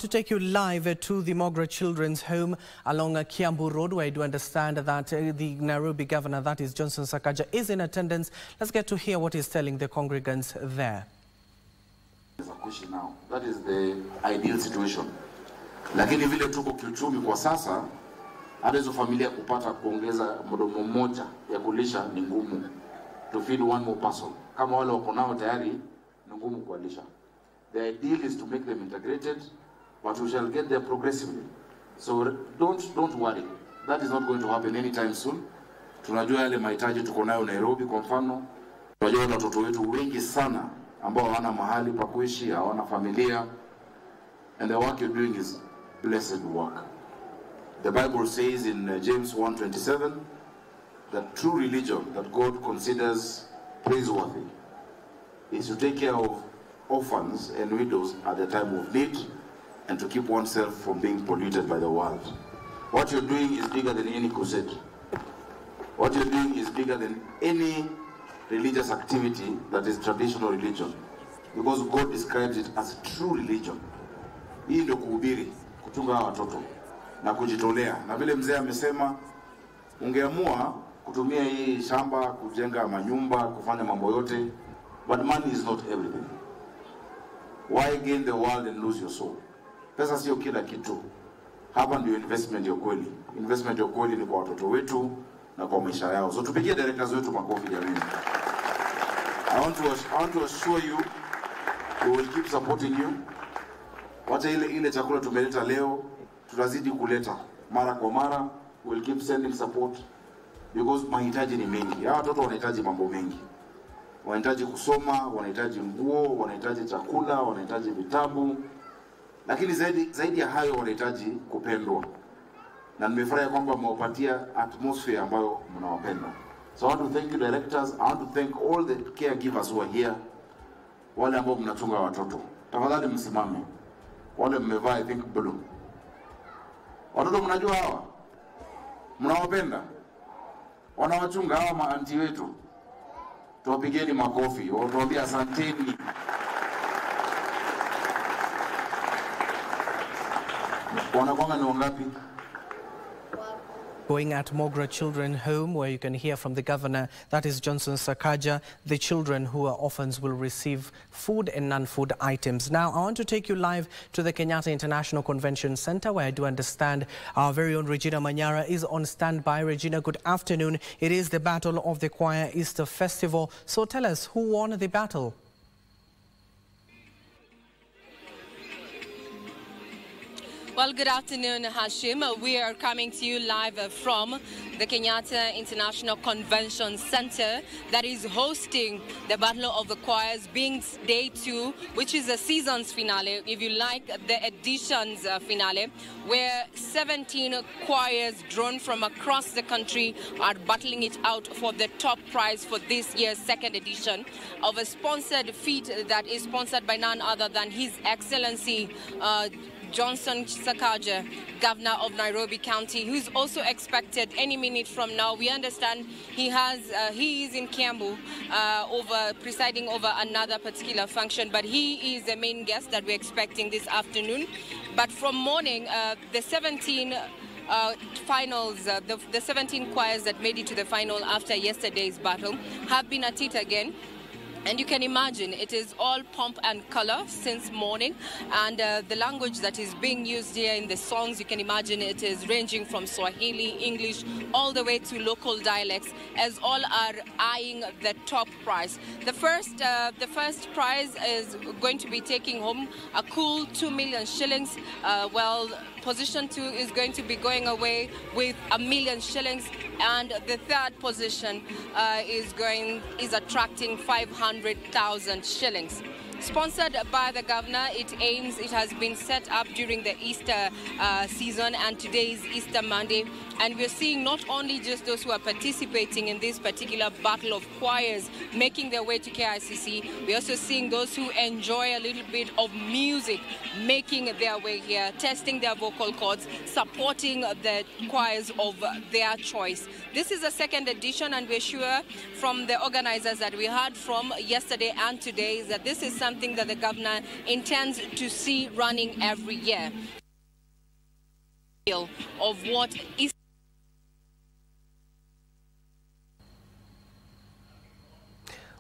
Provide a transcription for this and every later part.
to take you live to the Mogra Children's Home along Kiambu Road, where I do understand that the Nairobi governor, that is Johnson Sakaja, is in attendance. Let's get to hear what he's telling the congregants there. Now, that is the ideal situation. Lakini vile tuko kiuchumi kwa sasa, hata hizo familia kupata kuongeza mdomo mmoja ya kulisha ni ngumu. To feed one more person. Kama wale wako nao tayari ni ngumu kuwalisha. The ideal is to make them integrated, but we shall get there progressively. So don't worry. That is not going to happen anytime soon. Tunajua yale mahitaji tuko nayo Nairobi kwa mfano. Tunajua watoto wetu wengi sana ambao hawana mahali pa kuishi, hawana familia. And the work you're doing is blessed work. The Bible says in James 1:27 that true religion that God considers praiseworthy is to take care of orphans and widows at the time of need and to keep oneself from being polluted by the world. What you're doing is bigger than any crusade. What you're doing is bigger than any religious activity that is traditional religion, because God describes it as true religion. Hii ndio kuhubiri, kuchunga watoto na kujitolea. Na vile mzee amesema, ungeamua kutumia hii shamba kujenga manyumba, kufanya mambo yote, but money is not everything. Why gain the world and lose your soul? Pesa sio kila kitu. Hapa ndio investment ya kweli. Investment ya kweli ni kwa watoto wetu na kwa maisha yao. So tupigie directors wetu makofi jamani. I want to assure you we will keep supporting you. Wacha ile chakula tumeleta leo, tutazidi kuleta mara kwa mara. We will keep sending support because mahitaji ni mengi. Hawa watoto wanahitaji mambo mengi. Wanahitaji kusoma, wanahitaji nguo, wanahitaji chakula, wanahitaji vitabu. Lakini zaidi ya hayo wanahitaji kupendwa. Na nimefurahi kwamba mmewapatia atmosphere ambayo mnawapenda. So I want to thank you directors. I want to thank all the caregivers who are here. Wale ambao mnachunga watoto. Tafadhali msimame. Wale mmevaa I think blue. Watoto mnajua hawa? Mnawapenda? Wanawachunga hawa maanti wetu. Tuwapigeni makofi. Tuwaambie asanteni. Wanakwanga ni wangapi? Going at Mogra Children's Home, where you can hear from the governor, that is Johnson Sakaja. The children who are orphans will receive food and non-food items. Now, I want to take you live to the Kenyatta International Convention Center, where I do understand our very own Regina Manyara is on standby. Regina, good afternoon. It is the Battle of the Choir Easter Festival. So tell us, who won the battle? Well, good afternoon, Hashim. We are coming to you live from the Kenyatta International Convention Center that is hosting the Battle of the Choirs, being day 2, which is a season's finale, if you like, the edition's finale, where 17 choirs drawn from across the country are battling it out for the top prize for this year's second edition of a sponsored feat that is sponsored by none other than His Excellency Johnson Sakaja, Governor of Nairobi County, who is also expected any minute from now. We understand he is in Kiambu presiding over another particular function, but he is the main guest that we're expecting this afternoon. But from morning, the 17 finals, the 17 choirs that made it to the final after yesterday's battle have been at it again. And you can imagine it is all pomp and color since morning, and the language that is being used here in the songs, you can imagine it is ranging from Swahili, English, all the way to local dialects, as all are eyeing the top prize. The first prize is going to be taking home a cool 2 million shillings, while position 2 is going to be going away with 1 million shillings, and the third position is attracting 500,000 shillings. Sponsored by the governor, it has been set up during the Easter season, and today is Easter Monday. And we're seeing not only just those who are participating in this particular battle of choirs making their way to KICC, we're also seeing those who enjoy a little bit of music making their way here, testing their vocal cords, supporting the choirs of their choice. This is a second edition, and we're sure from the organizers that we heard from yesterday and today is that this is something something that the governor intends to see running every year. Of what is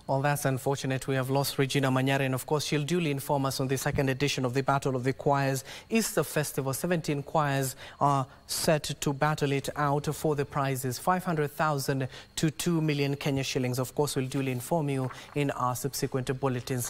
Well, that's unfortunate. We have lost Regina Manyare, and of course she'll duly inform us on the second edition of the Battle of the Choirs Easter Festival. 17 choirs are set to battle it out for the prizes, 500,000 to 2 million Kenya shillings. Of course, we'll duly inform you in our subsequent bulletins.